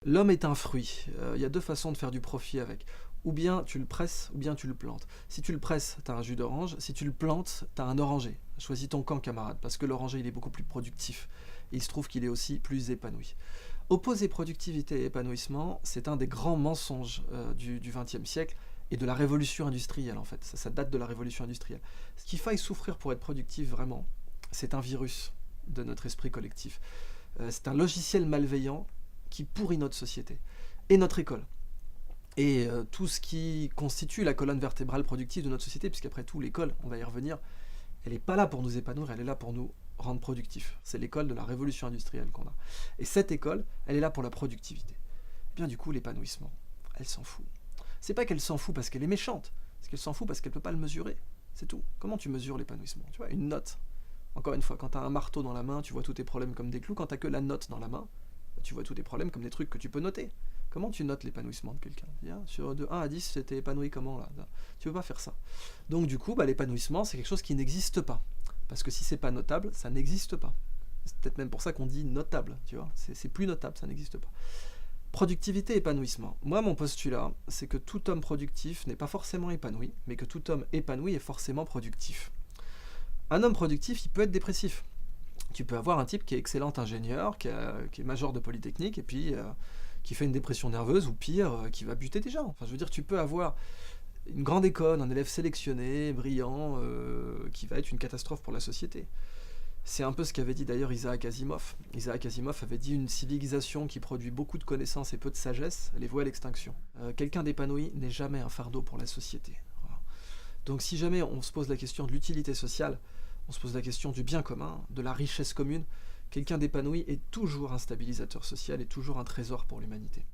L'homme est un fruit. Il y a deux façons de faire du profit avec. Ou bien tu le presses, ou bien tu le plantes. Si tu le presses, tu as un jus d'orange. Si tu le plantes, tu as un oranger. Choisis ton camp, camarade, parce que l'oranger, il est beaucoup plus productif. Et il se trouve qu'il est aussi plus épanoui. Opposer productivité et épanouissement, c'est un des grands mensonges du XXe siècle et de la révolution industrielle, en fait. Ça date de la révolution industrielle. Ce qu'il faille souffrir pour être productif, vraiment, c'est un virus de notre esprit collectif. C'est un logiciel malveillant qui pourrit notre société et notre école. Et tout ce qui constitue la colonne vertébrale productive de notre société, puisqu'après tout, l'école, on va y revenir, elle n'est pas là pour nous épanouir, elle est là pour nous rendre productifs. C'est l'école de la révolution industrielle qu'on a. Et cette école, elle est là pour la productivité. Et bien du coup, l'épanouissement, elle s'en fout. C'est pas qu'elle s'en fout parce qu'elle est méchante, c'est qu'elle s'en fout parce qu'elle peut pas le mesurer. C'est tout. Comment tu mesures l'épanouissement? Tu vois, une note. Encore une fois, quand tu as un marteau dans la main, tu vois tous tes problèmes comme des clous. Quand tu que la note dans la main, tu vois tous tes problèmes comme des trucs que tu peux noter. Comment tu notes l'épanouissement de quelqu'un? Sur de 1 à 10, t'es épanoui comment là? Tu peux pas faire ça. Donc du coup, l'épanouissement, c'est quelque chose qui n'existe pas. Parce que si c'est pas notable, ça n'existe pas. C'est peut-être même pour ça qu'on dit notable, tu vois. C'est plus notable, ça n'existe pas. Productivité, épanouissement. Moi, mon postulat, c'est que tout homme productif n'est pas forcément épanoui, mais que tout homme épanoui est forcément productif. Un homme productif, il peut être dépressif. Tu peux avoir un type qui est excellent ingénieur, qui est major de Polytechnique, et puis qui fait une dépression nerveuse, ou pire, qui va buter des gens. Enfin, je veux dire, tu peux avoir une grande école, un élève sélectionné, brillant, qui va être une catastrophe pour la société. C'est un peu ce qu'avait dit d'ailleurs Isaac Asimov. Isaac Asimov avait dit une civilisation qui produit beaucoup de connaissances et peu de sagesse, elle est vouée à l'extinction. Quelqu'un d'épanoui n'est jamais un fardeau pour la société. Voilà. Donc si jamais on se pose la question de l'utilité sociale, on se pose la question du bien commun, de la richesse commune, quelqu'un d'épanoui est toujours un stabilisateur social et toujours un trésor pour l'humanité.